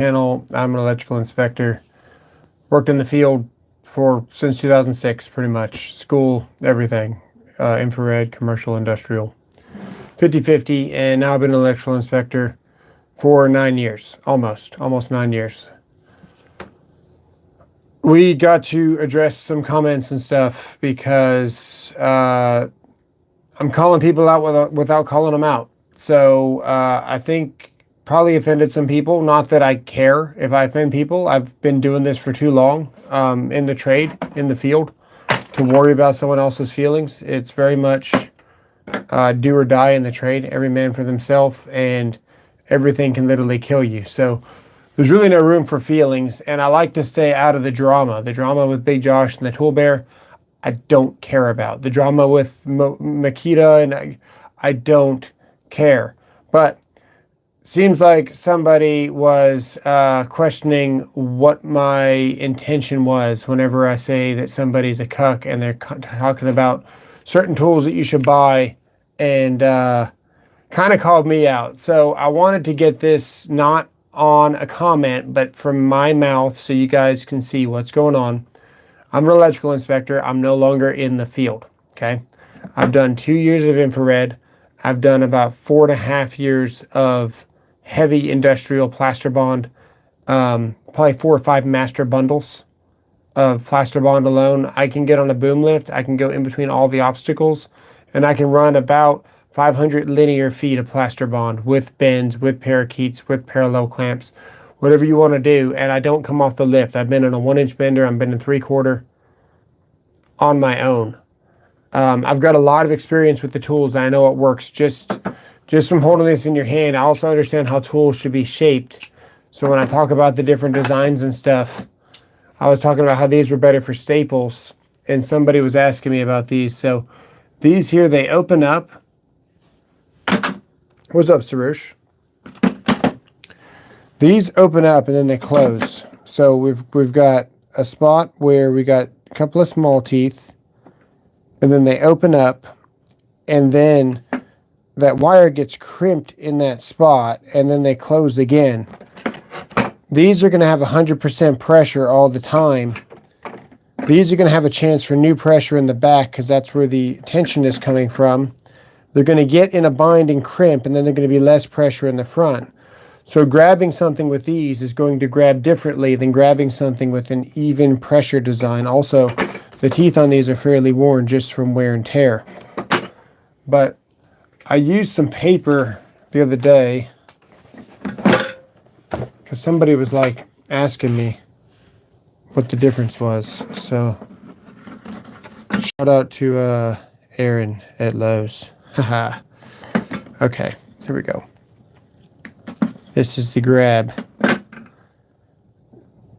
channel. I'm an electrical inspector. Worked in the field since 2006, pretty much. School, everything. Infrared, commercial, industrial. 50-50, and now I've been an electrical inspector for 9 years. Almost 9 years. We got to address some comments and stuff because I'm calling people out without calling them out. So I think probably offended some people. Not that I care if I offend people. I've been doing this for too long in the trade, in the field, to worry about someone else's feelings. It's very much do or die in the trade. Every man for themselves, and everything can literally kill you. So there's really no room for feelings, and I like to stay out of the drama. The drama with Big Josh and the Tool Bear, I don't care about. The drama with Makita, and I don't care. But seems like somebody was questioning what my intention was whenever I say that somebody's a cuck, and they're talking about certain tools that you should buy, and kind of called me out. So I wanted to get this not on a comment, but from my mouth, so you guys can see what's going on. I'm an electrical inspector. I'm no longer in the field. Okay. I've done 2 years of infrared. I've done about 4.5 years of heavy industrial plaster bond, probably 4 or 5 master bundles of plaster bond alone. I can get on a boom lift. I can go in between all the obstacles, and I can run about 500 linear feet of plaster bond with bends, with parakeets, with parallel clamps, whatever you want to do. And I don't come off the lift. I've been in a 1-inch bender. I've been in 3/4 on my own. I've got a lot of experience with the tools, and I know it works just from holding this in your hand. I also understand how tools should be shaped. So when I talk about the different designs and stuff, I was talking about how these were better for staples, and somebody was asking me about these. So these here, they open up. What's up, Sarush? These open up and then they close. So we've got a spot where we got a couple of small teeth, and then they open up, and then that wire gets crimped in that spot, and then they close again. These are going to have 100% pressure all the time. These are going to have a chance for new pressure in the back because that's where the tension is coming from. They're going to get in a bind and crimp, and then they're going to be less pressure in the front. So grabbing something with these is going to grab differently than grabbing something with an even pressure design. Also, the teeth on these are fairly worn just from wear and tear. But I used some paper the other day because somebody was like asking me what the difference was. So shout out to Aaron at Lowe's. Haha. Okay, here we go. This is the grab.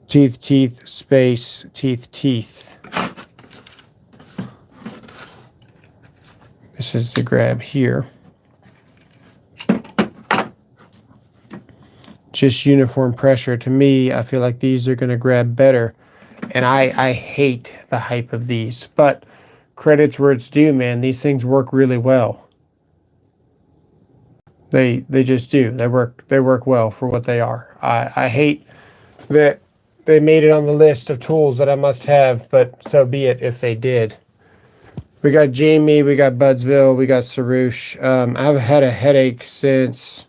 Teeth, teeth, space, teeth, teeth. This is the grab here. Just uniform pressure. To me, I feel like these are going to grab better. And I hate the hype of these. But credit's where it's due, man. These things work really well. They just do. They work well for what they are. I hate that they made it on the list of tools that I must have, but so be it if they did. We got Jamie, we got Budsville, we got Sarush. I've had a headache since,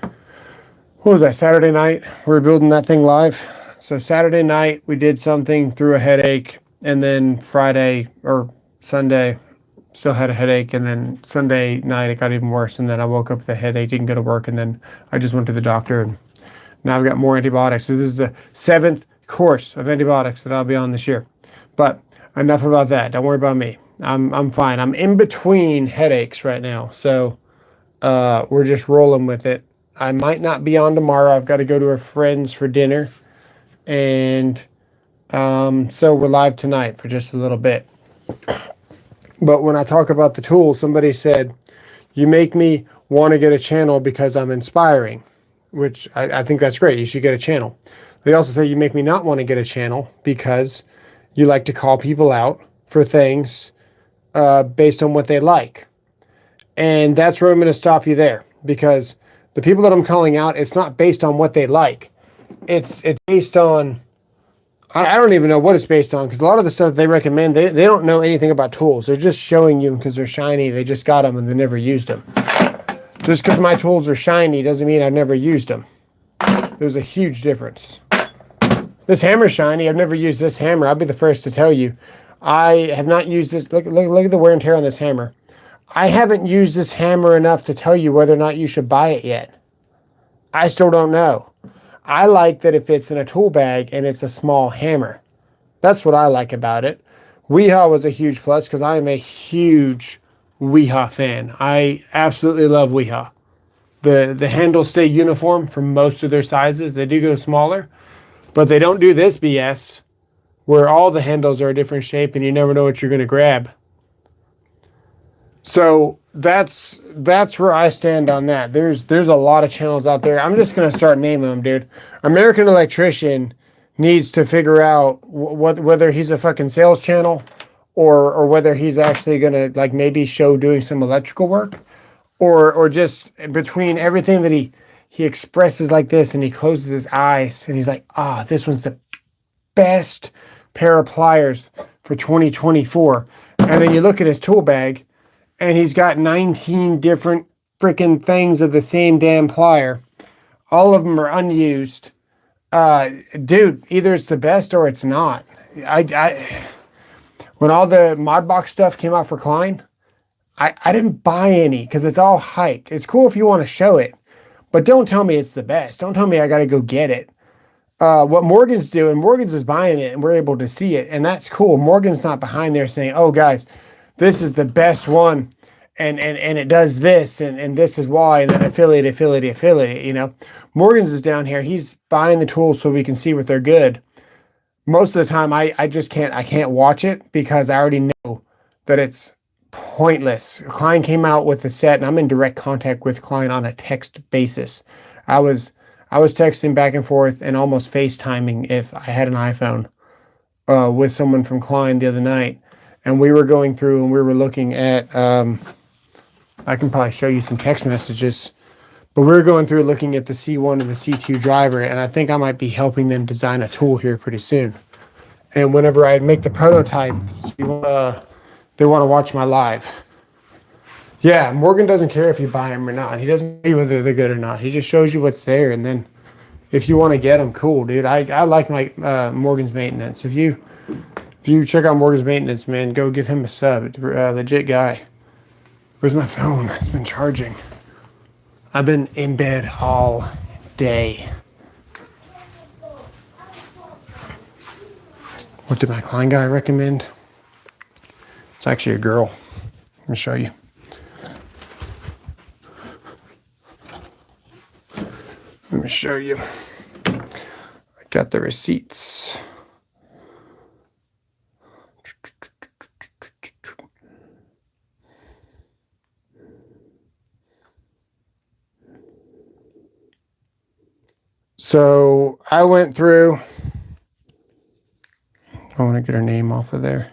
what was that, Saturday night? We were building that thing live. So Saturday night we did something through a headache, and then Friday or Sunday still had a headache, and then Sunday night it got even worse, and then I woke up with a headache, didn't go to work, and then I just went to the doctor, and now I've got more antibiotics. So this is the 7th course of antibiotics that I'll be on this year. But enough about that. Don't worry about me. I'm fine. I'm in between headaches right now, so we're just rolling with it. I might not be on tomorrow. I've got to go to a friend's for dinner, and so we're live tonight for just a little bit. But when I talk about the tools, somebody said, you make me want to get a channel because I'm inspiring, which I think that's great. You should get a channel. They also say you make me not want to get a channel because you like to call people out for things based on what they like. And that's where I'm going to stop you there, because the people that I'm calling out, it's not based on what they like. it's based on, I don't even know what it's based on, because a lot of the stuff they recommend, they don't know anything about tools. They're just showing you because they're shiny. They just got them and they never used them. Just because my tools are shiny doesn't mean I've never used them. There's a huge difference. This hammer's shiny. I've never used this hammer. I'll be the first to tell you. I have not used this. Look at the wear and tear on this hammer. I haven't used this hammer enough to tell you whether or not you should buy it yet. I still don't know. I like that it fits in a tool bag and it's a small hammer. That's what I like about it. Weehaw was a huge plus because I am a huge Weehaw fan. I absolutely love Weehaw. The handles stay uniform for most of their sizes. They do go smaller, but they don't do this BS where all the handles are a different shape and you never know what you're going to grab. So that's where I stand on that. There's a lot of channels out there. I'm just going to start naming them, dude. American Electrician needs to figure out whether he's a fucking sales channel or whether he's actually going to like maybe show doing some electrical work or just between everything that he expresses like this and he closes his eyes and he's like, this one's the best pair of pliers for 2024. And then you look at his tool bag and he's got 19 different freaking things of the same damn plier. All of them are unused. Dude, either it's the best or it's not. When all the Modbox stuff came out for Klein, I didn't buy any because it's all hyped. It's cool if you want to show it, but don't tell me it's the best. Don't tell me I got to go get it. What Morgan's doing, Morgan's is buying it and we're able to see it. And that's cool. Morgan's not behind there saying, oh guys, this is the best one. And it does this and this is why, and then affiliate, you know. Morgan's is down here. He's buying the tools so we can see what they're good. Most of the time I can't watch it because I already know that it's pointless. Klein came out with the set and I'm in direct contact with Klein on a text basis. I was texting back and forth and almost FaceTiming if I had an iPhone with someone from Klein the other night. And we were going through and we were looking at, I can probably show you some text messages, but we were going through looking at the C1 and the C2 driver. And I think I might be helping them design a tool here pretty soon. And whenever I make the prototype, they want to watch my live. Yeah, Morgan doesn't care if you buy them or not. He doesn't see whether they're good or not. He just shows you what's there. And then if you want to get them, cool, dude. I like my Morgan's Maintenance. If you check out Morgan's Maintenance, man, go give him a sub. It's a legit guy. Where's my phone? It's been charging. I've been in bed all day. What did my Klein guy recommend? It's actually a girl. Let me show you. Let me show you. I got the receipts. So I went through, I want to get her name off of there.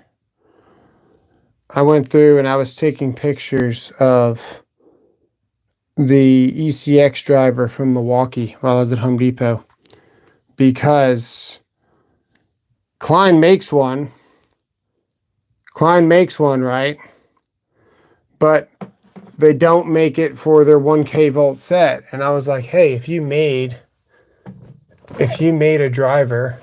I went through and I was taking pictures of the ECX driver from Milwaukee while I was at Home Depot because Klein makes one. Klein makes one, right? But they don't make it for their 1K volt set. And I was like, hey, if you made a driver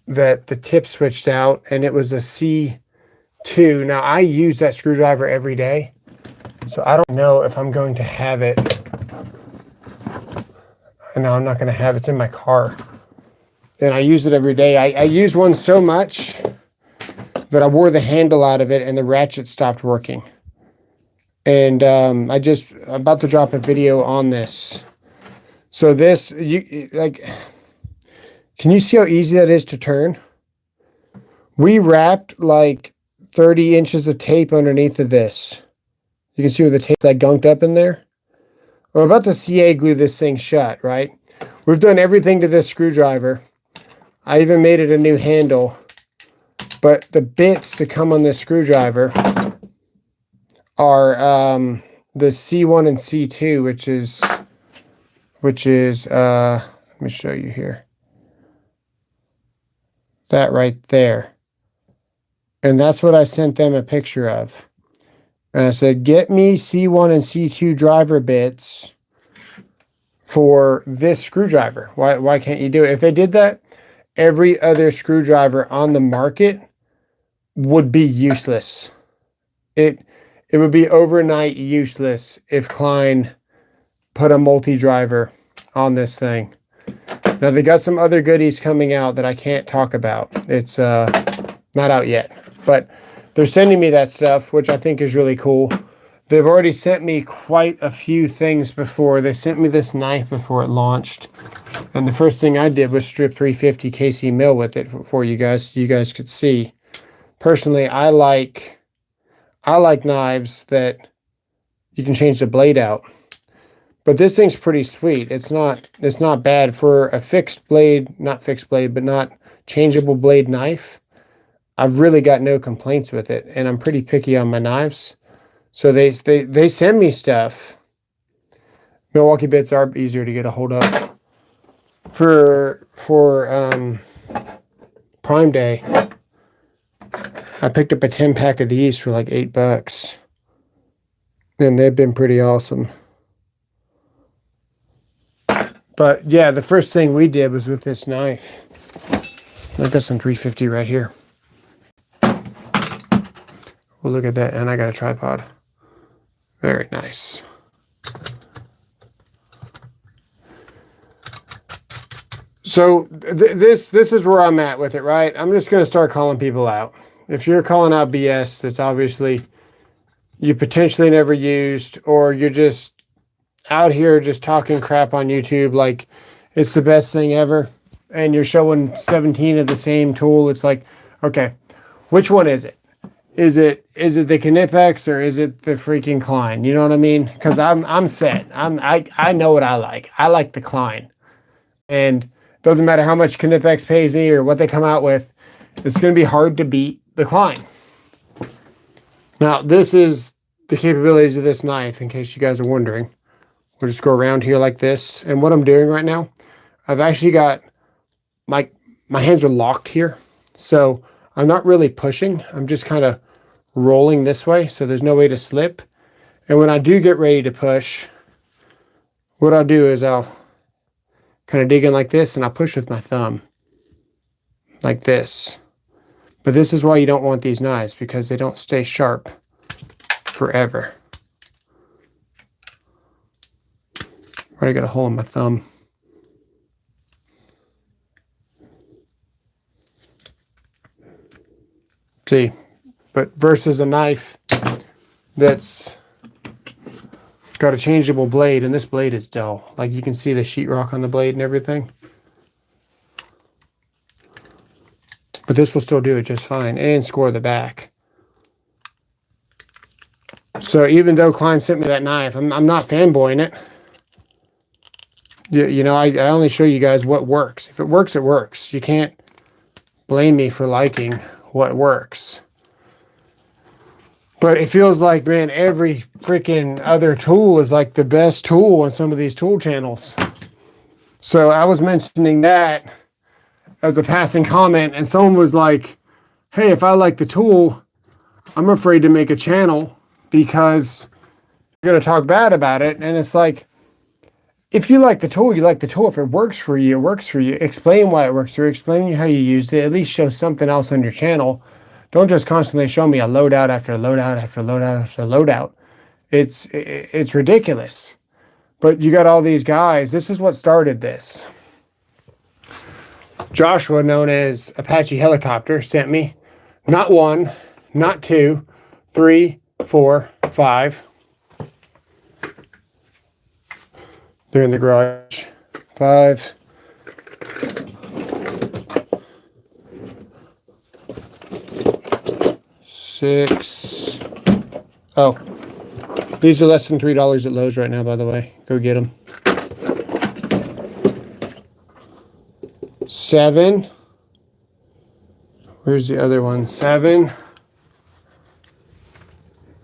that the tip switched out and it was a C2. Now I use that screwdriver every day, so I don't know if I'm going to have it. No, I'm not going to have it. It's in my car. And I use it every day. I use one so much that I wore the handle out of it and the ratchet stopped working. And I'm about to drop a video on this. So this, can you see how easy that is to turn? We wrapped like 30 inches of tape underneath of this. You can see where the tape that gunked up in there. I'm about to CA glue this thing shut, right? We've done everything to this screwdriver. I even made it a new handle. But the bits that come on this screwdriver are the C1 and C2, which is which is, let me show you here. That right there. And that's what I sent them a picture of. And I said, get me C1 and C2 driver bits for this screwdriver. Why can't you do it? If they did that, every other screwdriver on the market would be useless. It would be overnight useless if Klein put a multi-driver on this thing. Now they got some other goodies coming out that I can't talk about. It's not out yet, but they're sending me that stuff, which I think is really cool. They've already sent me quite a few things before. They sent me this knife before it launched, and the first thing I did was strip 350 KC mill with it for you guys, so you guys could see. Personally, I like knives that you can change the blade out. But this thing's pretty sweet. It's not bad for a fixed blade, not changeable blade knife. I've really got no complaints with it, and I'm pretty picky on my knives. So they send me stuff. Milwaukee bits are easier to get a hold of. For Prime Day, I picked up a 10-pack of these for like $8. And they've been pretty awesome. But yeah, the first thing we did was with this knife. I got some 350 right here. Well, look at that, and I got a tripod. Very nice. So this is where I'm at with it, right? I'm just going to start calling people out. If you're calling out BS that's obviously you potentially never used, or you're just out here just talking crap on YouTube like it's the best thing ever, and you're showing 17 of the same tool, it's like, okay, which one is it? Is it the Knipex or is it the freaking Klein? You know what I mean? Because I'm set. I know what I like. I like the Klein, and it doesn't matter how much Knipex pays me or what they come out with. It's going to be hard to beat the Klein. Now, this is the capabilities of this knife, in case you guys are wondering. We'll just go around here like this. And what I'm doing right now, I've actually got my hands are locked here. So I'm not really pushing. I'm just kind of rolling this way, so there's no way to slip. And when I do get ready to push, what I'll do is I'll kind of dig in like this, and I'll push with my thumb like this. But this is why you don't want these knives, because they don't stay sharp forever. Already got a hole in my thumb. See, but versus a knife that's got a changeable blade, and this blade is dull. Like you can see the sheetrock on the blade and everything. But this will still do it just fine and score the back. So even though Klein sent me that knife, I'm not fanboying it. You know, I only show you guys what works. If it works, it works. You can't blame me for liking what works. But it feels like, man, every freaking other tool is like the best tool on some of these tool channels. So I was mentioning that as a passing comment, and someone was like, hey, if I like the tool, I'm afraid to make a channel because you're going to talk bad about it. And it's like, if you like the tool, you like the tool. If it works for you, it works for you. Explain why it works for you. Explain how you used it. At least show something else on your channel. Don't just constantly show me a loadout after a loadout after a loadout after a loadout. It's ridiculous. But you got all these guys. This is what started this. Joshua, known as Apache Helicopter, sent me not one, not two, 3, 4, 5. They're in the garage. 5. 6. Oh, these are less than $3 at Lowe's right now, by the way. Go get them. 7. Where's the other one? 7.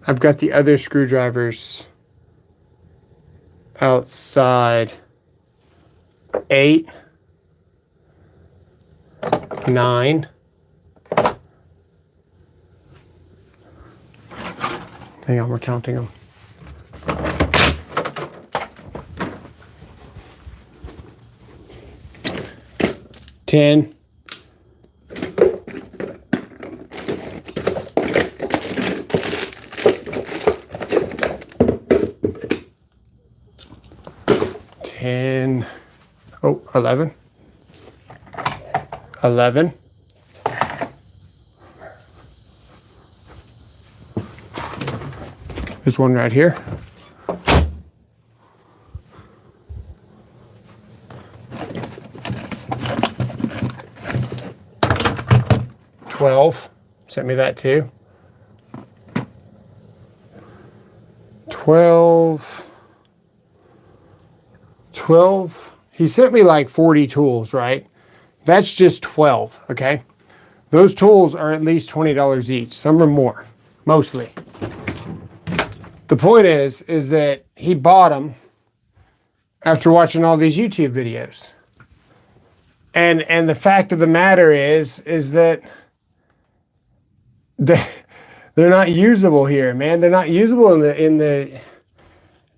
I've got the other screwdrivers outside. 8, 9. Hang on, we're counting them. 10. 10. Oh, 11. 11. There's one right here. 12. Sent me that too. 12. 12. He sent me like 40 tools, right? That's just 12, okay? Those tools are at least $20 each. Some are more, mostly. The point is that he bought them after watching all these YouTube videos. And the fact of the matter is that they're not usable here, man. They're not usable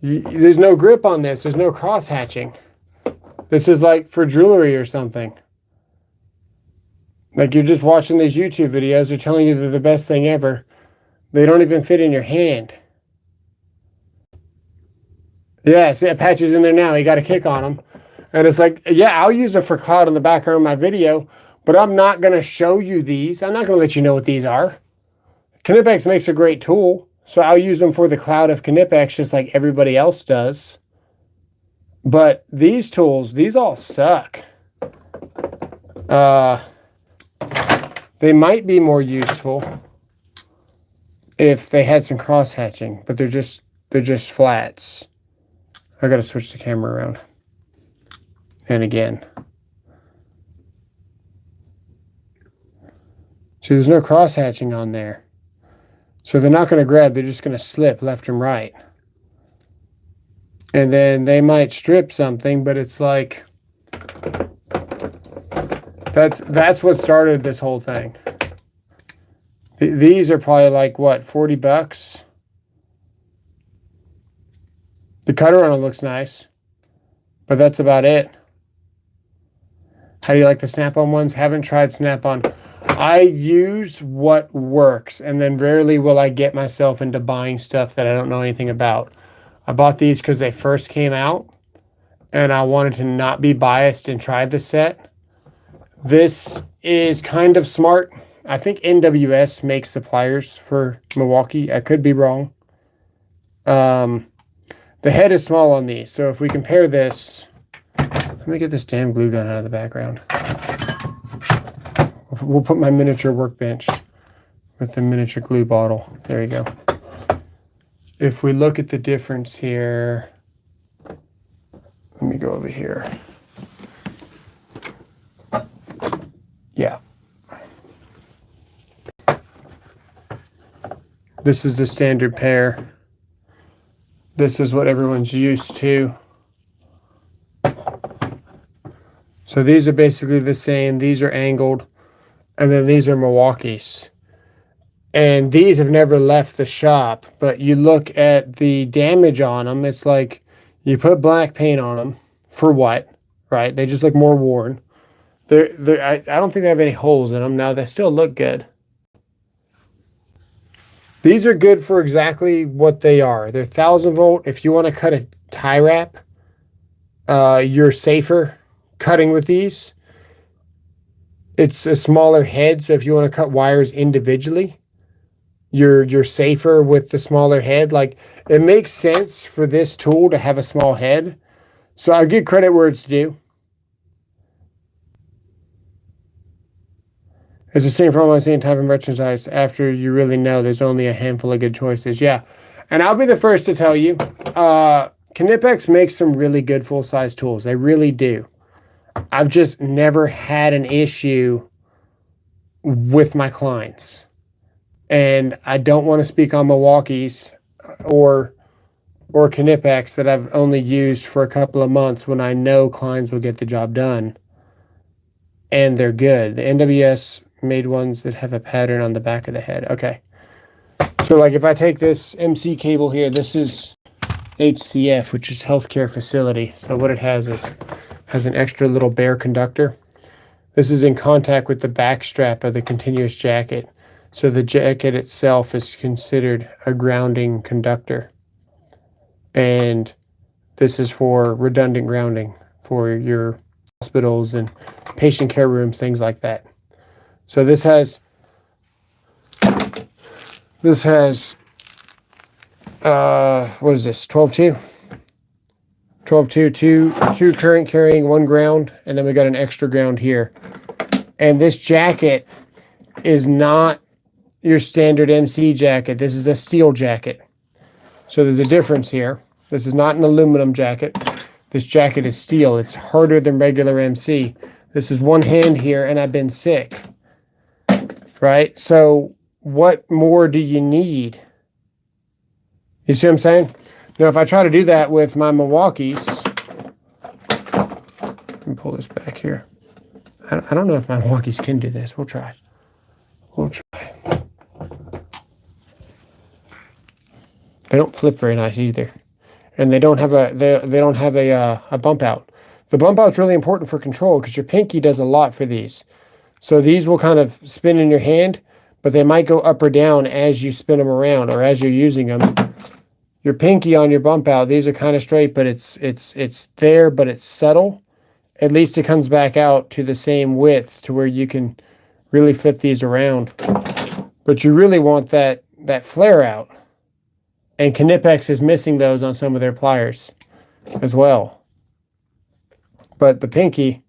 there's no grip on this. There's no cross hatching. This is like for jewelry or something. Like you're just watching these YouTube videos. They're telling you they're the best thing ever. They don't even fit in your hand. Yeah, see, it patches in there now. You got a kick on them. And it's like, yeah, I'll use it for cloud in the background of my video, but I'm not going to show you these. I'm not going to let you know what these are. Knipex makes a great tool, so I'll use them for the cloud of Knipex just like everybody else does. But these tools, these all suck. They might be more useful if they had some cross hatching, but they're just flats. I got to switch the camera around. And again. See, there's no cross hatching on there. So they're not going to grab, they're just going to slip left and right. And then they might strip something, but it's like, that's what started this whole thing. These are probably like, what, 40 bucks? The cutter on it looks nice, but that's about it. How do you like the snap-on ones? Haven't tried snap-on. I use what works, and then rarely will I get myself into buying stuff that I don't know anything about. I bought these because they first came out, and I wanted to not be biased and try the set. This is kind of smart. I think NWS makes the pliers for Milwaukee. I could be wrong. The head is small on these, so if we compare this... Let me get this damn glue gun out of the background. We'll put my miniature workbench with the miniature glue bottle. There you go. If we look at the difference here, let me go over here. Yeah. This is the standard pair. This is what everyone's used to. So these are basically the same. These are angled. And then these are Milwaukee's. And these have never left the shop. But you look at the damage on them. It's like you put black paint on them. For what? Right? They just look more worn. I don't think they have any holes in them. Now, they still look good. These are good for exactly what they are. They're 1,000 volt. If you want to cut a tie wrap, you're safer cutting with these. It's a smaller head, so if you want to cut wires individually, you're safer with the smaller head. Like, it makes sense for this tool to have a small head. So I'll give credit where it's due. It's the same problem I see in type of merchandise. After you really know, there's only a handful of good choices. Yeah, and I'll be the first to tell you, Knipex makes some really good full-size tools. They really do. I've just never had an issue with my Kleins. And I don't want to speak on Milwaukee's or or Knipex that I've only used for a couple of months when I know Kleins will get the job done. And they're good. The NWS made ones that have a pattern on the back of the head. Okay. So like if I take this MC cable here, this is HCF, which is healthcare facility. So what it has is an extra little bare conductor. This is in contact with the back strap of the continuous jacket. So the jacket itself is considered a grounding conductor. And this is for redundant grounding for your hospitals and patient care rooms, things like that. So this has what is this? 12-2? 12-2, two current carrying, one ground, and then we got an extra ground here. And this jacket is not your standard MC jacket. This is a steel jacket. So there's a difference here. This is not an aluminum jacket. This jacket is steel. It's harder than regular MC. This is one hand here, and I've been sick. Right? So what more do you need? You see what I'm saying? Now, if I try to do that with my Milwaukees, let me pull this back here. I don't know if my Milwaukees can do this. We'll try. We'll try. They don't flip very nice either, and they don't have a bump out. The bump out's really important for control because your pinky does a lot for these. So these will kind of spin in your hand, but they might go up or down as you spin them around or as you're using them. Your pinky on your bump out, these are kind of straight, but it's there, but it's subtle. At least it comes back out to the same width to where you can really flip these around. But you really want that flare out. And Knipex is missing those on some of their pliers as well. But the pinky,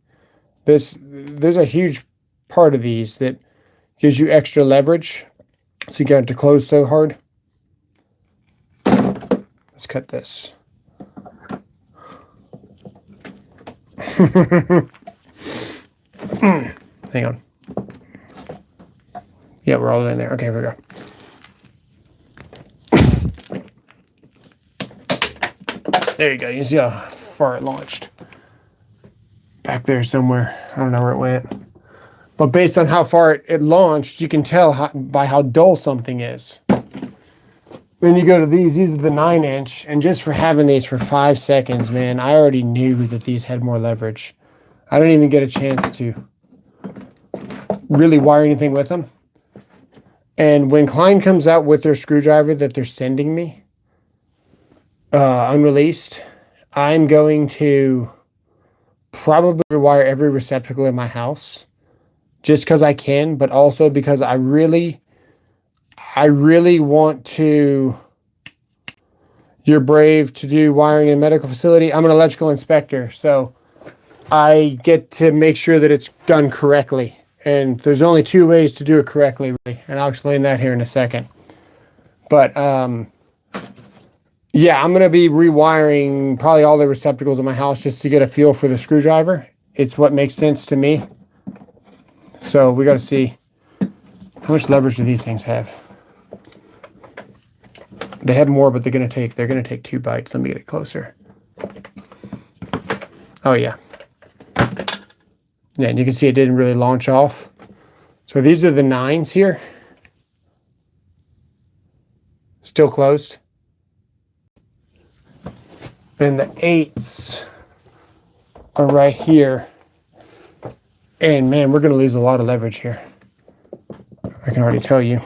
there's a huge part of these that gives you extra leverage. So you got to close so hard. Let's cut this. Hang on. Yeah, we're all in there. Okay, here we go. There you go. You can see how far it launched. Back there somewhere. I don't know where it went. But based on how far it launched, you can tell by how dull something is. Then you go to these are the 9-inch, and just for having these for 5 seconds, man, I already knew that these had more leverage. I don't even get a chance to really wire anything with them. And when Klein comes out with their screwdriver that they're sending me, unreleased, I'm going to probably rewire every receptacle in my house just because I can, but also because I really want to. You're brave to do wiring in a medical facility. I'm an electrical inspector, so I get to make sure that it's done correctly. And there's only 2 ways to do it correctly, and I'll explain that here in a second. But yeah, I'm going to be rewiring probably all the receptacles in my house just to get a feel for the screwdriver. It's what makes sense to me. So we got to see how much leverage do these things have. They have more, but they're going to take 2 bites. Let me get it closer. Oh yeah. Yeah, and you can see it didn't really launch off. So these are the 9s here. Still closed. And the 8s are right here. And man, we're going to lose a lot of leverage here. I can already tell you.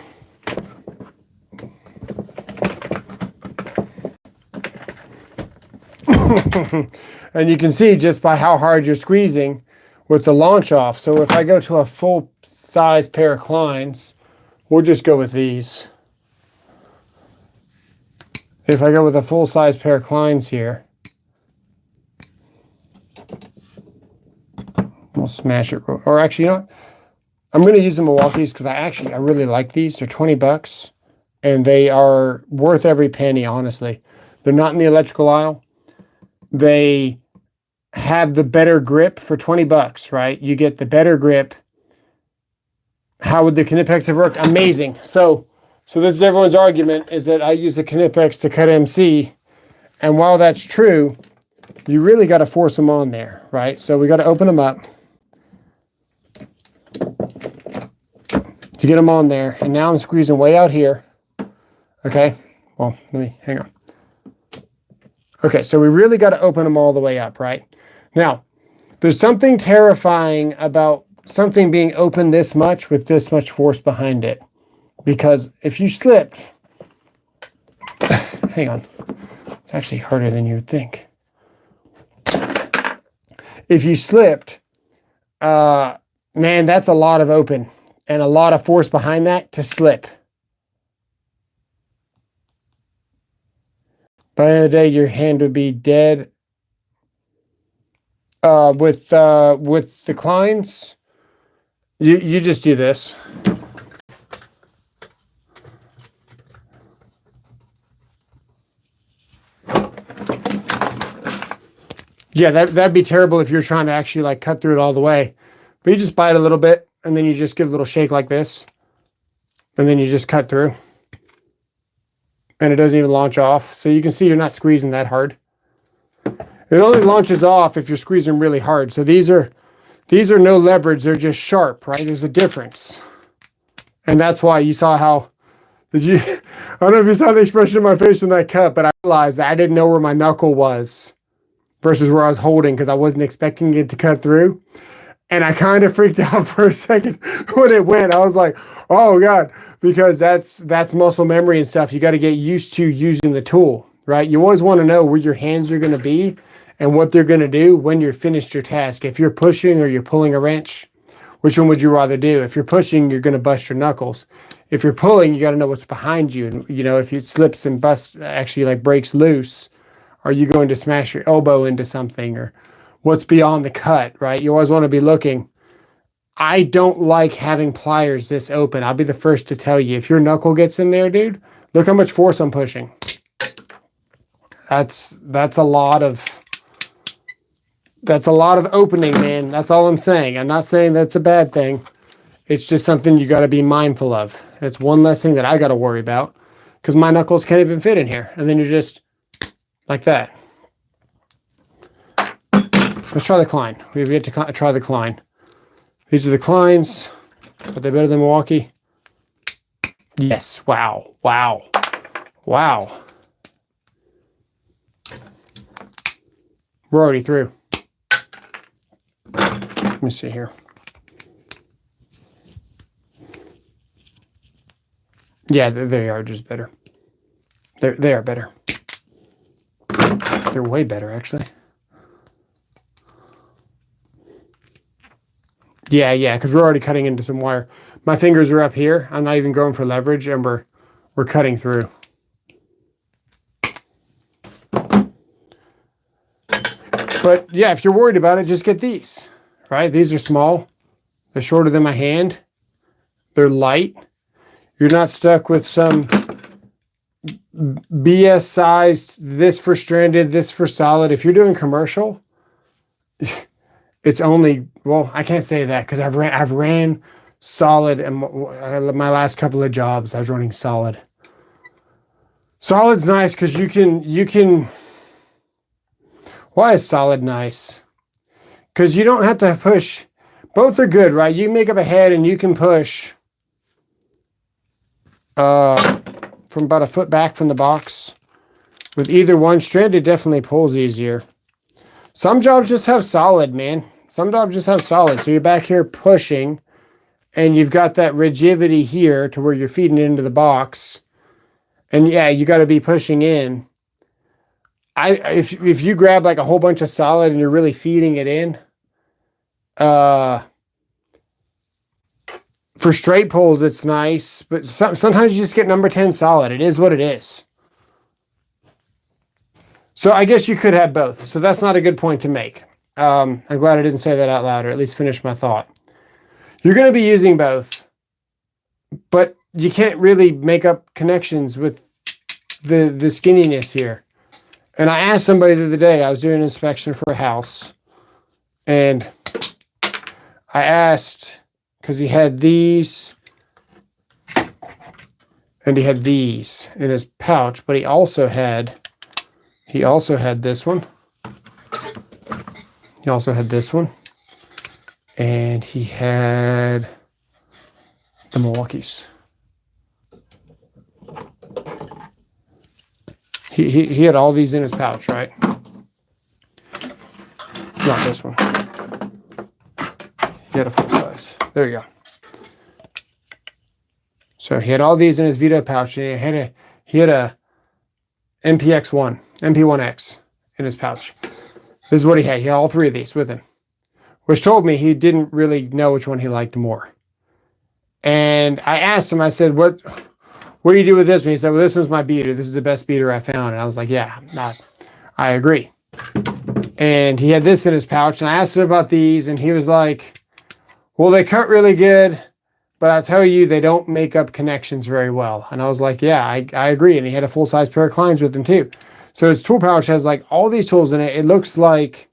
And you can see just by how hard you're squeezing with the launch off. So if I go to a full size pair of Kleins, we'll just go with these. If I go with a full size pair of Kleins here, we'll smash it. Or actually, you know what? I'm going to use the Milwaukees because I really like these. They're $20 and they are worth every penny, honestly. They're not in the electrical aisle. They have the better grip for $20, right? You get the better grip. How would the Knipex have worked? Amazing. So this is everyone's argument, is that I use the Knipex to cut MC, And while that's true, you really got to force them on there, right? So we got to open them up to get them on there. And now I'm squeezing way out here. Okay. Well, hang on. Okay. So we really got to open them all the way up, right? Now, there's something terrifying about something being open this much with this much force behind it. Because if you slipped, hang on, it's actually harder than you would think. If you slipped, man, that's a lot of open and a lot of force behind that to slip. By the end of the day, your hand would be dead. With the Kleins, you just do this. Yeah, that'd be terrible if you're trying to actually like cut through it all the way. But you just bite a little bit, and then you just give a little shake like this, and then you just cut through. And it doesn't even launch off. So you can see you're not squeezing that hard. It only launches off if you're squeezing really hard. So these are no leverage, they're just sharp, right? There's a difference. And that's why you saw how I don't know if you saw the expression in my face in that cut, but I realized that I didn't know where my knuckle was versus where I was holding because I wasn't expecting it to cut through. And I kind of freaked out for a second when it went. I was like, oh God, because that's muscle memory and stuff. You got to get used to using the tool, right? You always want to know where your hands are going to be and what they're going to do when you're finished your task. If you're pushing or you're pulling a wrench, which one would you rather do? If you're pushing, you're going to bust your knuckles. If you're pulling, you got to know what's behind you. And, you know, if it slips and busts, actually like breaks loose, are you going to smash your elbow into something or what's beyond the cut, right? You always want to be looking. I don't like having pliers this open. I'll be the first to tell you. If your knuckle gets in there, dude, look how much force I'm pushing. That's a lot of opening, man. That's all I'm saying. I'm not saying that's a bad thing. It's just something you got to be mindful of. It's one less thing that I got to worry about because my knuckles can't even fit in here. And then you're just like that. Let's try the Klein. We've yet to try the Klein. These are the Kleins. Are they better than Milwaukee? Yes. Wow. Wow. Wow. We're already through. Let me see here. Yeah, they are just better. They are better. They're way better, actually. Yeah, because we're already cutting into some wire. My fingers are up here. I'm not even going for leverage, and we're cutting through. But yeah, if you're worried about it, just get these, right? These are small. They're shorter than my hand. They're light. You're not stuck with some BS sized, this for stranded, this for solid. If you're doing commercial, it's only, well, I can't say that because I've ran solid, and my last couple of jobs I was running solid. Solid's nice because you can. Why is solid nice? Because you don't have to push. Both are good, right? You make up a head and you can push from about a foot back from the box. With either one, stranded definitely pulls easier. Some jobs just have solid, man. Some jobs just have solid. So you're back here pushing, and you've got that rigidity here to where you're feeding it into the box. And yeah, you got to be pushing in. If you grab like a whole bunch of solid and you're really feeding it in, for straight pulls, it's nice, but sometimes you just get number 10 solid. It is what it is. So I guess you could have both. So that's not a good point to make. I'm glad I didn't say that out loud, or at least finish my thought. You're going to be using both, but you can't really make up connections with the skinniness here. And I asked somebody the other day, I was doing an inspection for a house, and I asked, because he had these, and he had these in his pouch, but he also had He also had this one. He also had this one. And he had the Milwaukees. He had all these in his pouch, right? Not this one. He had a full size. There you go. So he had all these in his Vito pouch, and he had a MP1X, MP1X in his pouch. This is what he had. He had all three of these with him, which told me he didn't really know which one he liked more. And I asked him, I said, what do you do with this one? He said, well, this one's my beater. This is the best beater I found. And I was like, yeah, I agree. And he had this in his pouch, and I asked him about these, and he was like, well, they cut really good, but I'll tell you, they don't make up connections very well. And I was like, yeah, I agree. And he had a full-size pair of Kleins with him too. So his tool pouch has like all these tools in it. It looks like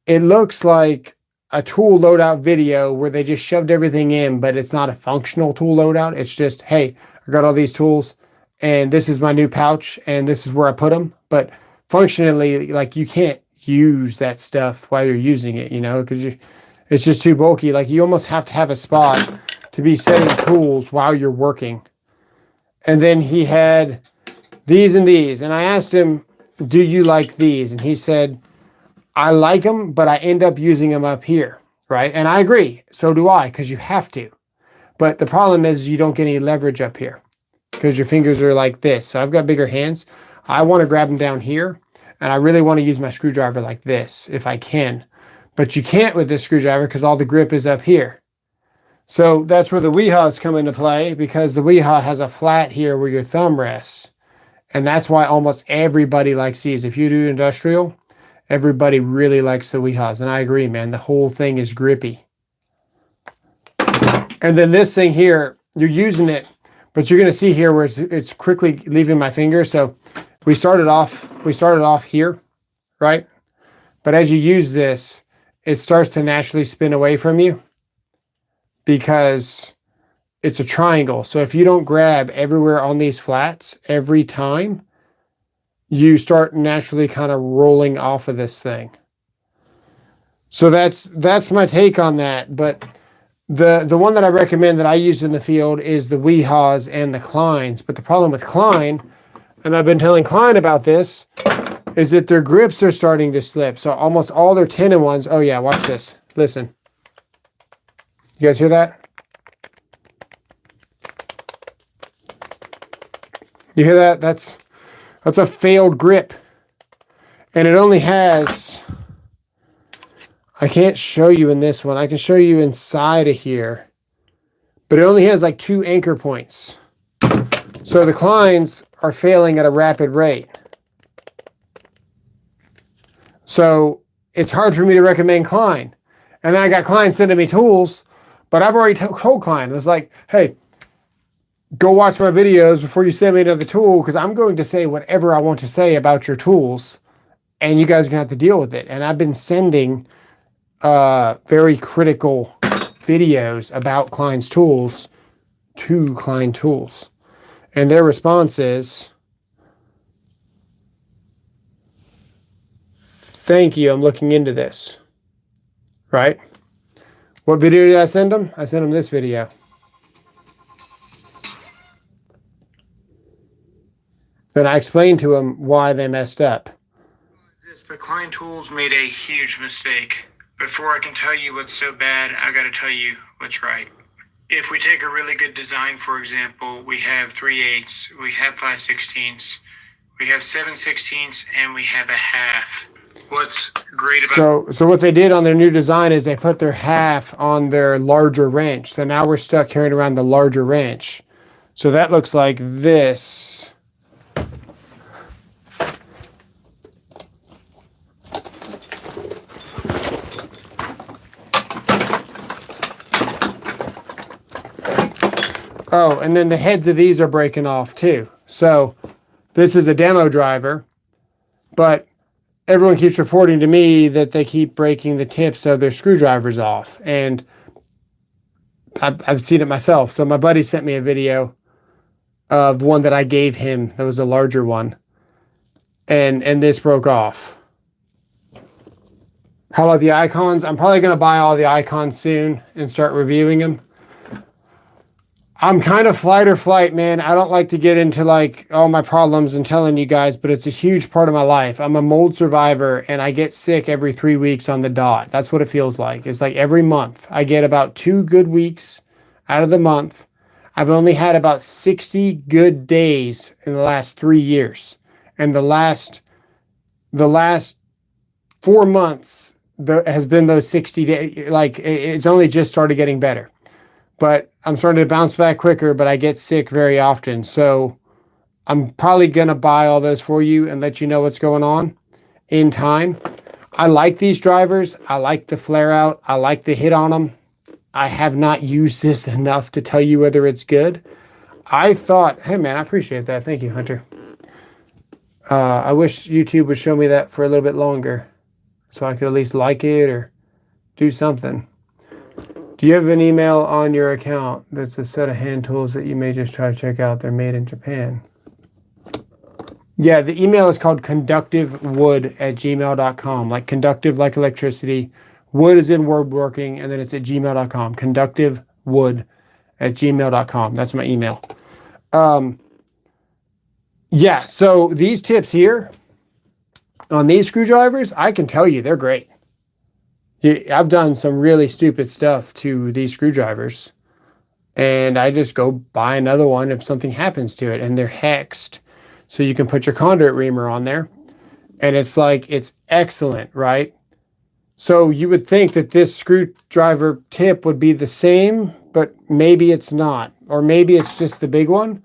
a tool loadout video where they just shoved everything in, but it's not a functional tool loadout. It's just, hey, I got all these tools, and this is my new pouch, and this is where I put them. But functionally, like, you can't use that stuff while you're using it, you know, because it's just too bulky. Like, you almost have to have a spot to be setting tools while you're working. And then he had these and these, and I asked him, do you like these? And he said, I like them, but I end up using them up here, right? And I agree. So do I, because you have to. But the problem is you don't get any leverage up here because your fingers are like this. So I've got bigger hands. I want to grab them down here, and I really want to use my screwdriver like this if I can. But you can't with this screwdriver because all the grip is up here. So that's where the Weehaws come into play, because the Weehaw has a flat here where your thumb rests. And that's why almost everybody likes these. If you do industrial, everybody really likes the Weehaws. And I agree, man. The whole thing is grippy. And then this thing here, you're using it, but you're going to see here where it's quickly leaving my finger. So we started off here, right? But as you use this, it starts to naturally spin away from you because it's a triangle. So if you don't grab everywhere on these flats every time, you start naturally kind of rolling off of this thing. So that's my take on that. But the one that I recommend that I use in the field is the Weehaws and the Kleins. But the problem with Klein, and I've been telling Klein about this, is that their grips are starting to slip. So almost all their 10-in-1s, oh yeah, watch this. Listen. You guys hear that? You hear that? That's a failed grip. And it only has, I can't show you in this one. I can show you inside of here. But it only has like 2 anchor points. So the Kleins are failing at a rapid rate. So it's hard for me to recommend Klein. And then I got Klein sending me tools, but I've already told Klein. It's like, hey, go watch my videos before you send me another tool, because I'm going to say whatever I want to say about your tools, and you guys are going to have to deal with it. And I've been sending very critical videos about Klein's tools to Klein Tools. And their response is, thank you, I'm looking into this. Right? What video did I send them? I sent them this video. Then I explained to them why they messed up. But Klein Tools made a huge mistake. Before I can tell you what's so bad, I got to tell you what's right. If we take a really good design, for example, we have 3/8, we have 5/16, we have 7/16, and we have a half. What's great about so what they did on their new design is they put their half on their larger wrench. So now we're stuck carrying around the larger wrench. So that looks like this. Oh, and then the heads of these are breaking off too. So this is a demo driver, but everyone keeps reporting to me that they keep breaking the tips of their screwdrivers off. And I've seen it myself. So my buddy sent me a video of one that I gave him. That was a larger one. and this broke off. How about the icons? I'm probably going to buy all the icons soon and start reviewing them. I'm kind of flight or flight, man. I don't like to get into like all my problems and telling you guys, but it's a huge part of my life. I'm a mold survivor and I get sick every 3 weeks on the dot. That's what it feels like. It's like every month I get about 2 good weeks out of the month. I've only had about 60 good days in the last 3 years. And the last 4 months has been those 60 days. Like it's only just started getting better. But I'm starting to bounce back quicker, but I get sick very often. So I'm probably going to buy all those for you and let you know what's going on in time. I like these drivers. I like the flare out. I like the hit on them. I have not used this enough to tell you whether it's good. I thought, hey man, I appreciate that. Thank you, Hunter. I wish YouTube would show me that for a little bit longer so I could at least like it or do something. Do you have an email on your account that's a set of hand tools that you may just try to check out? They're made in Japan. Yeah, the email is called conductivewood@gmail.com. Like conductive, like electricity. Wood is in woodworking, and then it's at gmail.com. Conductivewood@gmail.com. That's my email. Yeah, so these tips here on these screwdrivers, I can tell you they're great. I've done some really stupid stuff to these screwdrivers, and I just go buy another one if something happens to it, and they're hexed. So you can put your conduit reamer on there, and it's like, it's excellent, right? So you would think that this screwdriver tip would be the same, but maybe it's not, or maybe it's just the big one.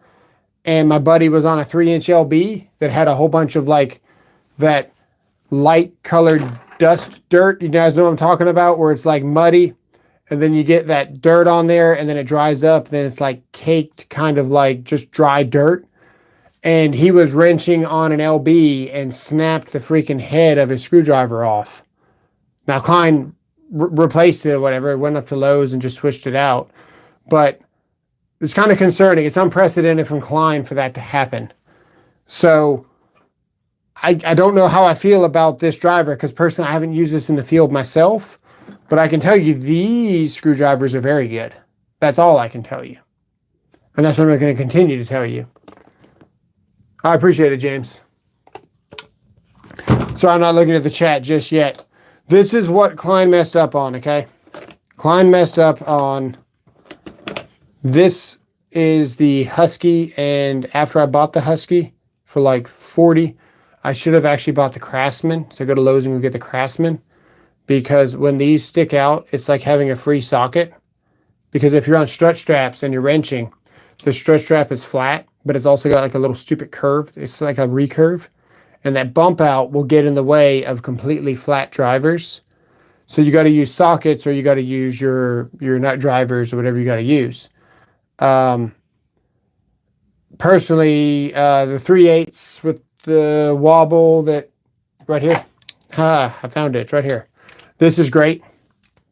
And my buddy was on a 3-inch LB that had a whole bunch of like that light colored dust dirt. You guys know what I'm talking about, where it's like muddy and then you get that dirt on there and then it dries up. Then it's like caked, kind of like just dry dirt. And he was wrenching on an LB and snapped the freaking head of his screwdriver off. Now Klein replaced it or whatever. It went up to Lowe's and just switched it out. But it's kind of concerning. It's unprecedented from Klein for that to happen. So I don't know how I feel about this driver, because personally I haven't used this in the field myself, but I can tell you these screwdrivers are very good. That's all I can tell you. And that's what I'm going to continue to tell you. I appreciate it, James. So I'm not looking at the chat just yet. This is what Klein messed up on, okay? Klein messed up on, this is the Husky, and after I bought the Husky for like 40, I should have actually bought the Craftsman. So go to Lowe's and go get the Craftsman, because when these stick out, it's like having a free socket. Because if you're on strut straps and you're wrenching, the strut strap is flat, but it's also got like a little stupid curve. It's like a recurve. And that bump out will get in the way of completely flat drivers. So you got to use sockets, or you got to use your nut drivers or whatever you got to use. Personally, the 3/8 with the wobble that right here. I found it. It's right here. This is great.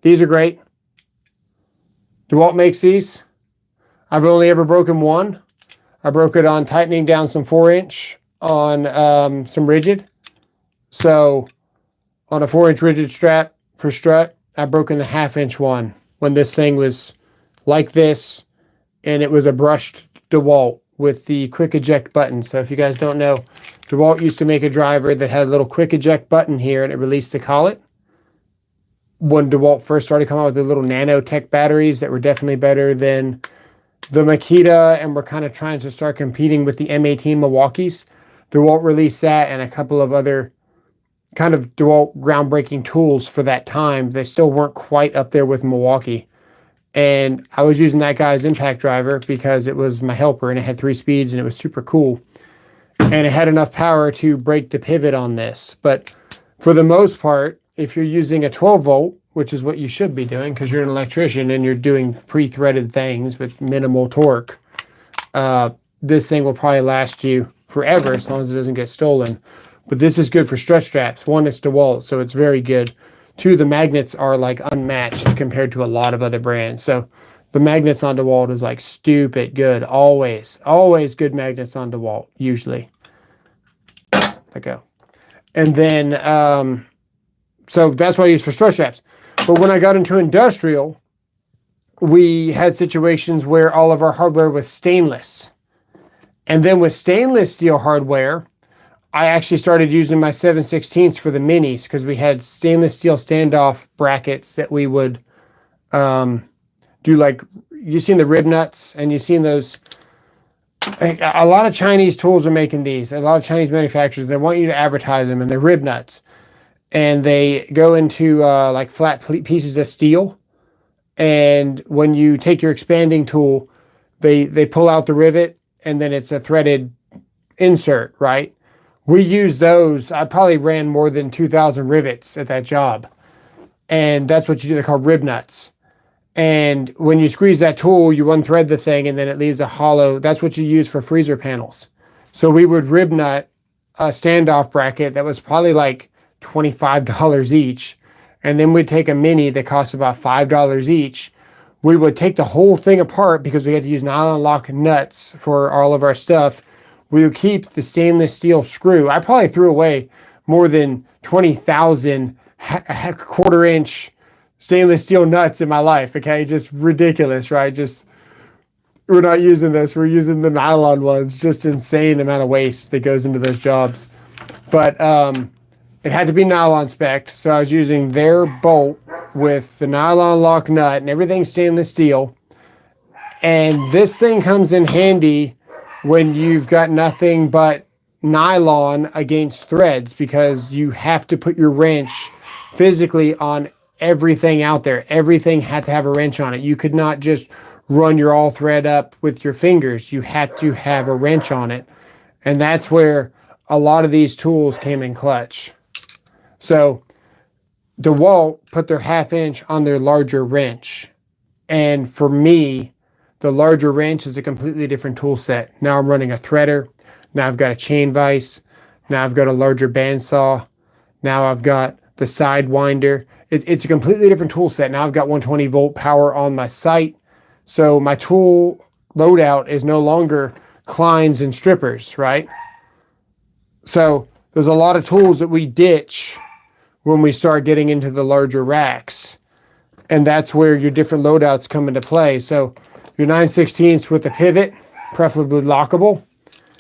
These are great. DeWalt makes these. I've only ever broken one. I broke it on tightening down some 4-inch on some rigid. So on a 4-inch rigid strap for strut, I've broken the 1/2-inch one when this thing was like this, and it was a brushed DeWalt with the quick eject button. So if you guys don't know, DeWalt used to make a driver that had a little quick eject button here, and it released the collet. When DeWalt first started coming out with the little nanotech batteries that were definitely better than the Makita, and we're kind of trying to start competing with the M18 Milwaukees, DeWalt released that and a couple of other kind of DeWalt groundbreaking tools for that time. They still weren't quite up there with Milwaukee. And I was using that guy's impact driver because it was my helper, and it had 3 speeds, and it was super cool. And it had enough power to break the pivot on this. But for the most part, if you're using a 12 volt, which is what you should be doing because you're an electrician and you're doing pre-threaded things with minimal torque, this thing will probably last you forever as long as it doesn't get stolen. But this is good for strut straps. 1, it's DeWalt, so it's very good. 2, the magnets are like unmatched compared to a lot of other brands. So the magnets on DeWalt is like stupid good. Always good magnets on DeWalt, usually. let go. And then, so that's what I use for strut straps. But when I got into industrial, we had situations where all of our hardware was stainless. And then with stainless steel hardware, I actually started using my 7/16 for the minis because we had stainless steel standoff brackets that we would do, like, you've seen the rib nuts and you've seen those. A lot of Chinese tools are making these. A lot of Chinese manufacturers, they want you to advertise them, and they're rib nuts. And they go into like flat pieces of steel. And when you take your expanding tool, they pull out the rivet, and then it's a threaded insert, right? We use those. I probably ran more than 2,000 rivets at that job. And that's what you do. They're called rib nuts. And when you squeeze that tool, you unthread the thing, and then it leaves a hollow. That's what you use for freezer panels. So we would rib nut a standoff bracket that was probably like $25 each. And then we'd take a mini that cost about $5 each. We would take the whole thing apart because we had to use nylon lock nuts for all of our stuff. We would keep the stainless steel screw. I probably threw away more than 20,000 quarter-inch stainless steel nuts in my life. Okay, just ridiculous, right? Just, we're not using this. We're using the nylon ones. Just insane amount of waste that goes into those jobs. But it had to be nylon spec, so I was using their bolt with the nylon lock nut and everything stainless steel. And this thing comes in handy when you've got nothing but nylon against threads, because you have to put your wrench physically on everything out there. Everything had to have a wrench on it. You could not just run your all thread up with your fingers. You had to have a wrench on it. And that's where a lot of these tools came in clutch. So DeWalt put their 1/2 inch on their larger wrench. And for me, the larger wrench is a completely different tool set. Now I'm running a threader. Now I've got a chain vise. Now I've got a larger bandsaw. Now I've got the side winder. It's a completely different tool set. Now I've got 120 volt power on my sight. So my tool loadout is no longer Kleins and strippers, right? So there's a lot of tools that we ditch when we start getting into the larger racks. And that's where your different loadouts come into play. So your 9/16 with the pivot, preferably lockable,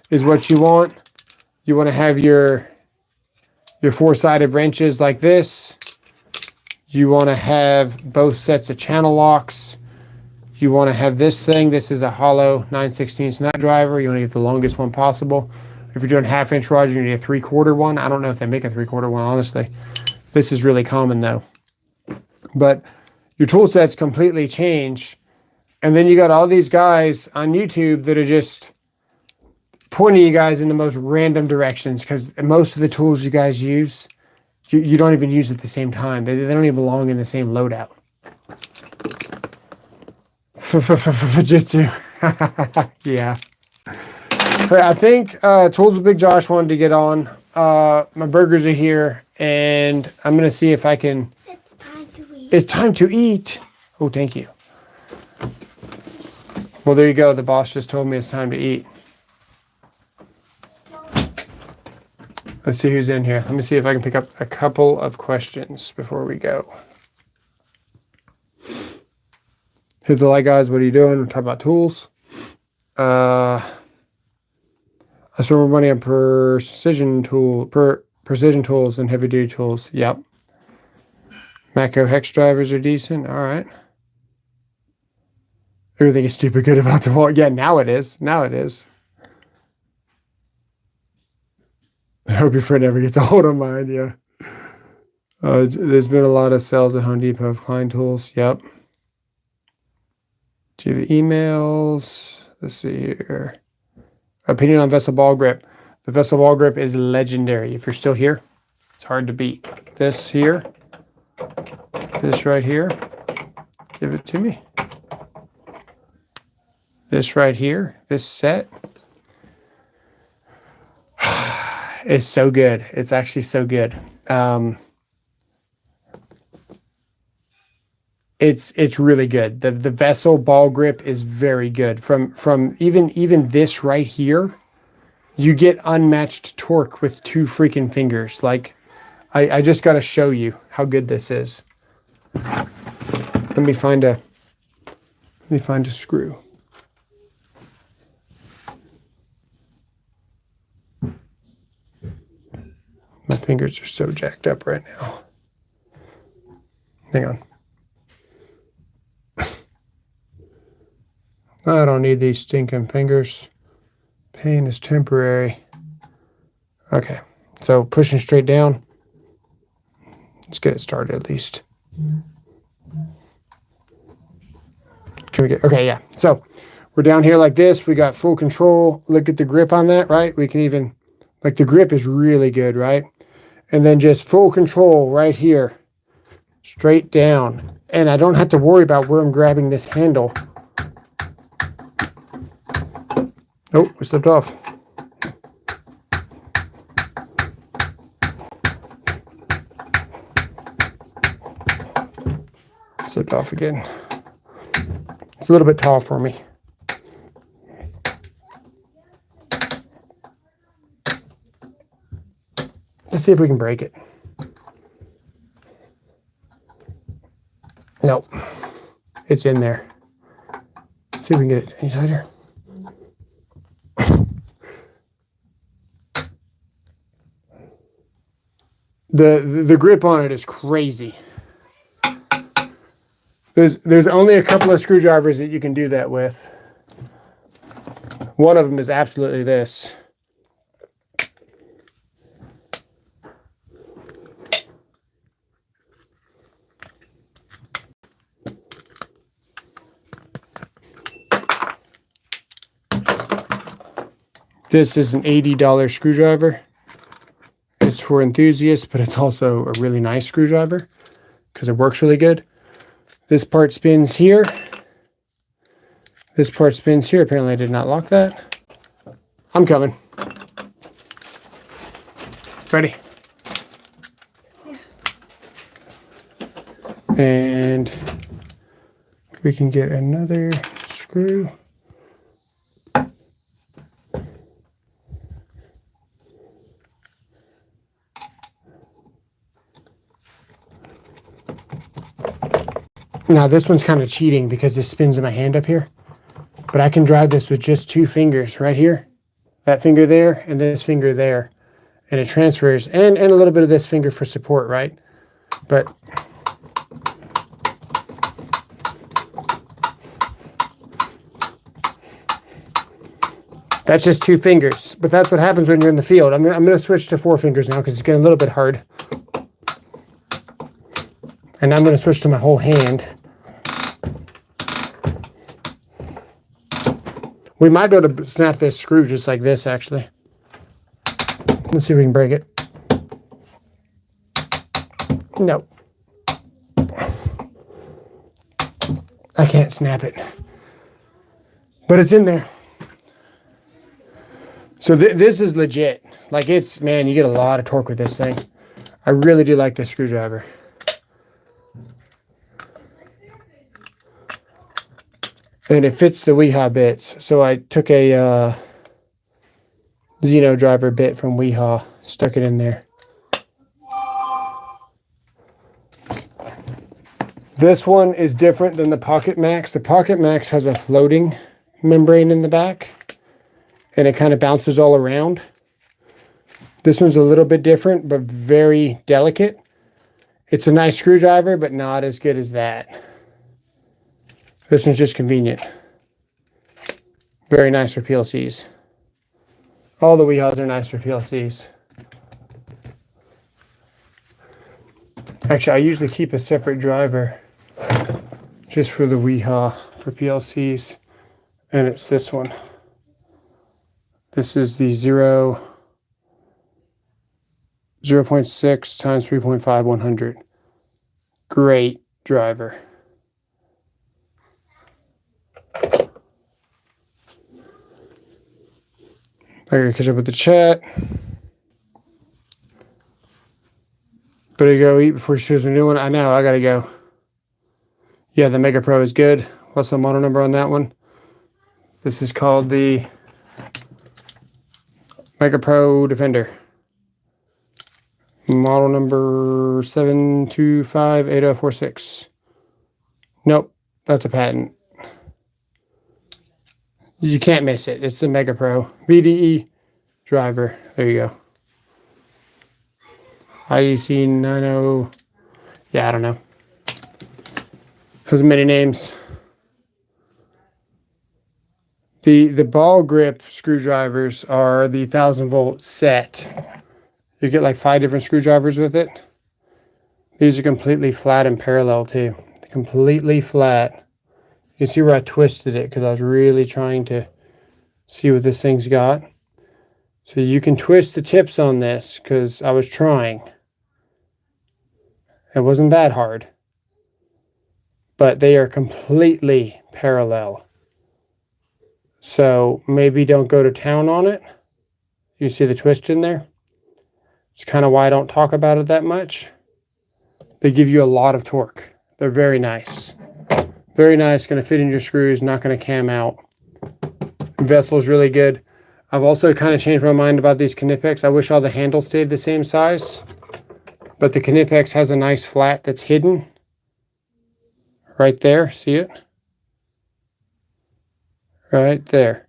is what you want. You want to have your 4-sided wrenches like this. You want to have both sets of channel locks. You want to have this thing. This is a hollow 9/16 nut driver. You want to get the longest one possible. If you're doing 1/2 inch rods, you're going to need a 3/4 one. I don't know if they make a 3/4 one, honestly. This is really common though. But your tool sets completely change. And then you got all these guys on YouTube that are just pointing you guys in the most random directions, because most of the tools you guys use, you don't even use at the same time. They don't even belong in the same loadout. Fujitsu. Yeah. But I think Tools with Big Josh wanted to get on. My burgers are here, and I'm going to see if I can... It's time to eat. It's time to eat. Oh, thank you. Well, there you go. The boss just told me it's time to eat. Let's see who's in here. Let me see if I can pick up a couple of questions before we go. Hit the like, guys. What are you doing? We're talking about tools. I spend more money on precision tools than heavy duty tools. Yep. Matco hex drivers are decent. All right. Everything is stupid good about the wall. Yeah, now it is. Now it is. I hope your friend never gets a hold of mine. Yeah. There's been a lot of sales at Home Depot of Klein Tools. Yep. Do you have emails? Let's see here. Opinion on vessel ball grip. The vessel ball grip is legendary. If you're still here, it's hard to beat. This here. This right here. Give it to me. This right here. This set. It's so good. It's actually so good. It's really good. The vessel ball grip is very good. From even this right here, you get unmatched torque with 2 freaking fingers. Like, I just got to show you how good this is. Let me find a screw. My fingers are so jacked up right now. Hang on. I don't need these stinking fingers. Pain is temporary. Okay, so pushing straight down. Let's get it started at least. Can we get, okay, yeah. So we're down here like this. We got full control. Look at the grip on that, right? We can even, like, the grip is really good, right? And then just full control right here, straight down. And I don't have to worry about where I'm grabbing this handle. Oh, we slipped off. Slipped off again. It's a little bit tall for me. Let's see if we can break it. Nope. It's in there. Let's see if we can get it any tighter. The grip on it is crazy. There's only a couple of screwdrivers that you can do that with. One of them is absolutely this. This is an $80 screwdriver. It's for enthusiasts, but it's also a really nice screwdriver because it works really good. This part spins here. This part spins here. Apparently I did not lock that. I'm coming. Ready? Yeah. And we can get another screw. Now this one's kind of cheating because this spins in my hand up here, but I can drive this with just 2 fingers right here, that finger there and this finger there, and it transfers, and a little bit of this finger for support, right? But that's just 2 fingers, but that's what happens when you're in the field. I'm going to switch to 4 fingers now because it's getting a little bit hard. And I'm going to switch to my whole hand. We might be able to snap this screw just like this, actually. Let's see if we can break it. No. I can't snap it. But it's in there. So this is legit. Like, it's, man, you get a lot of torque with this thing. I really do like this screwdriver. And it fits the Weehaw bits. So I took a Xeno driver bit from Weehaw, stuck it in there. This one is different than the Pocket Max. The Pocket Max has a floating membrane in the back, and it kind of bounces all around. This one's a little bit different, but very delicate. It's a nice screwdriver, but not as good as that. This one's just convenient. Very nice for PLCs. All the Weehaws are nice for PLCs. Actually, I usually keep a separate driver just for the Weehaw for PLCs, and it's this one. This is the 0.6 times 3.5 100. Great driver. I gotta catch up with the chat. Better go eat before she chooses a new one. I know, I gotta go. Yeah, the Mega Pro is good. What's the model number on that one? This is called the Mega Pro Defender. Model number 7258046. Nope, that's a patent. You can't miss it. It's the Mega Pro. BDE driver. There you go. IEC 90. Yeah, I don't know. Has many names. The ball grip screwdrivers are the 1000-volt set. You get like 5 different screwdrivers with it. These are completely flat and parallel too. Completely flat. You can see where I twisted it because I was really trying to see what this thing's got. So you can twist the tips on this because I was trying. It wasn't that hard. But they are completely parallel. So maybe don't go to town on it. You see the twist in there? It's kind of why I don't talk about it that much. They give you a lot of torque. They're very nice. Very nice, going to fit in your screws, not going to cam out. Vessel is really good. I've also kind of changed my mind about these Knipex. I wish all the handles stayed the same size. But the Knipex has a nice flat that's hidden. Right there, see it? Right there.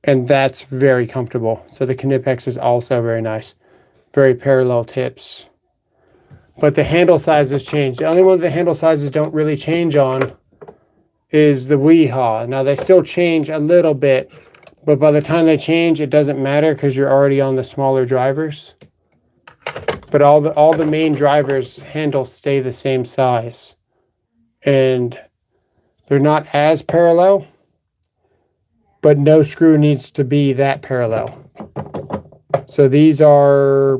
And that's very comfortable. So the Knipex is also very nice. Very parallel tips. But the handle sizes change. The only one the handle sizes don't really change on is the Weehaw. Now they still change a little bit, but by the time they change, it doesn't matter because you're already on the smaller drivers. But all the main drivers handles stay the same size. And they're not as parallel, but no screw needs to be that parallel. So these are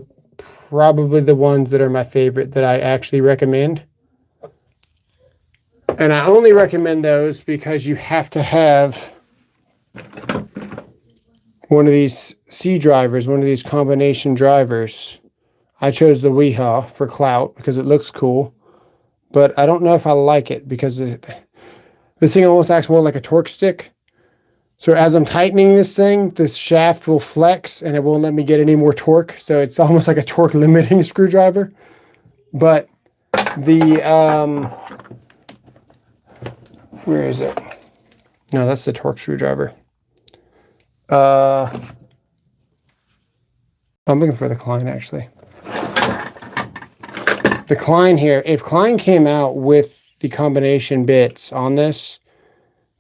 probably the ones that are my favorite that I actually recommend. And I only recommend those because you have to have one of these C drivers, one of these combination drivers. I chose the Weehaw for clout because it looks cool, but I don't know if I like it because this thing almost acts more like a torque stick. So as I'm tightening this thing, this shaft will flex and it won't let me get any more torque. So it's almost like a torque limiting screwdriver. But the, where is it? No, that's the torque screwdriver. I'm looking for the Klein actually. The Klein here, if Klein came out with the combination bits on this,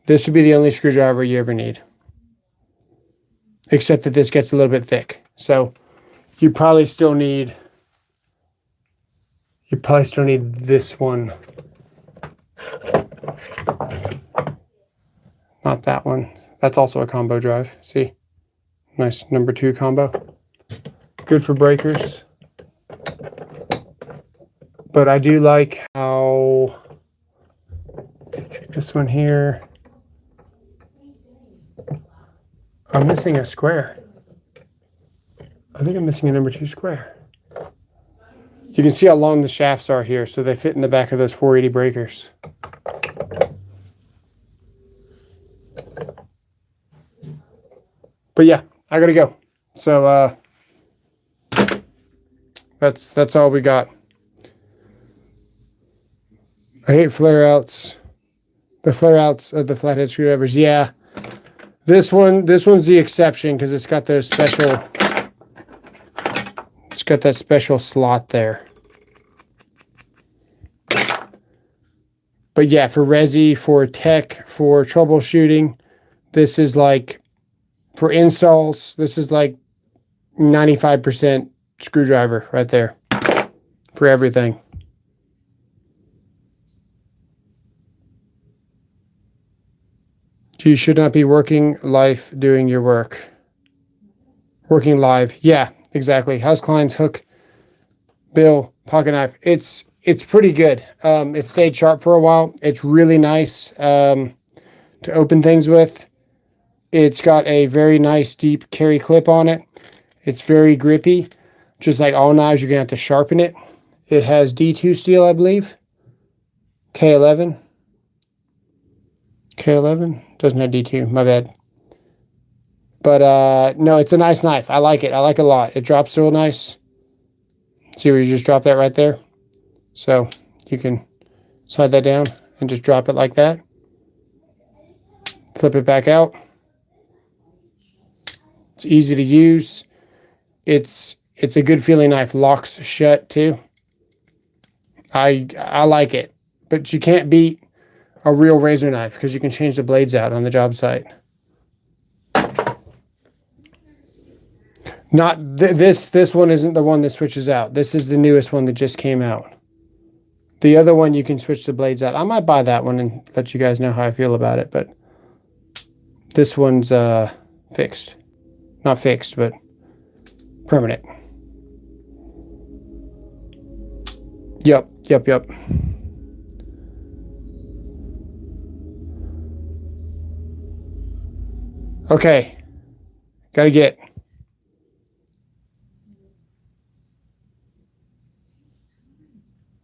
this would be the only screwdriver you ever need. Except that this gets a little bit thick. So you probably still need this one. Not that one. That's also a combo drive. See? Nice number 2 combo. Good for breakers. But I do like how this one here, I'm missing a square. I think I'm missing a number 2 square. You can see how long the shafts are here, so they fit in the back of those 480 breakers. But yeah, I gotta go. So that's all we got. I hate flare outs. The flare outs of the flathead screwdrivers, yeah. This one's the exception because it's got those special. It's got that special slot there. But yeah, for resi, for tech, for troubleshooting, this is like, for installs, this is like 95% screwdriver right there for everything. You should not be working life doing your work. Working live. Yeah, exactly. How's Klein's hook, bill, pocket knife? It's pretty good. It stayed sharp for a while. It's really nice to open things with. It's got a very nice deep carry clip on it. It's very grippy. Just like all knives, you're going to have to sharpen it. It has D2 steel, I believe. K11. K11? Doesn't have D2, my bad. But no, it's a nice knife. I like it. I like it a lot. It drops real nice. See where you just drop that right there? So you can slide that down and just drop it like that. Flip it back out. It's easy to use. It's a good feeling knife. Locks shut too. I like it. But you can't beat a real razor knife because you can change the blades out on the job site. Not this one isn't the one that switches out. This is the newest one that just came out. The other one you can switch the blades out. I might buy that one and let you guys know how I feel about it, but this one's fixed. Not fixed, but permanent. Yep. Okay. Gotta get.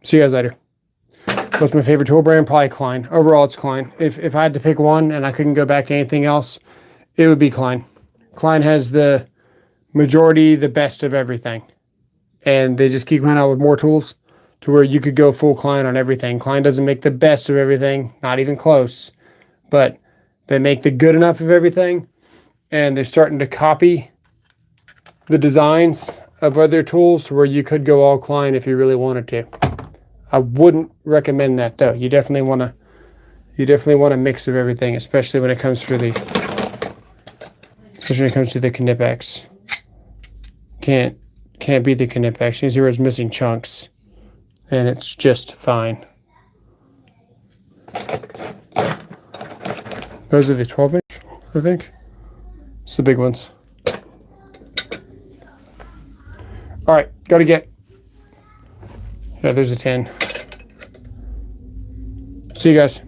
See you guys later. What's my favorite tool brand? Probably Klein. Overall, it's Klein. If I had to pick one and I couldn't go back to anything else, it would be Klein. Klein has the majority, the best of everything. And they just keep coming out with more tools to where you could go full Klein on everything. Klein doesn't make the best of everything, not even close. But they make the good enough of everything. And they're starting to copy the designs of other tools to where you could go all Klein if you really wanted to. I wouldn't recommend that though. You definitely want a mix of everything, especially when it comes to the Knipex. Can't beat the Knipex. You can see where it's missing chunks, and it's just fine. Those are the 12-inch, I think. It's the big ones. All right, gotta get. Yeah, there's a 10. See you guys.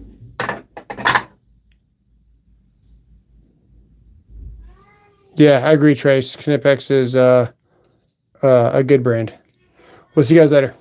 Yeah, I agree, Trace. Knipex is a good brand. We'll see you guys later.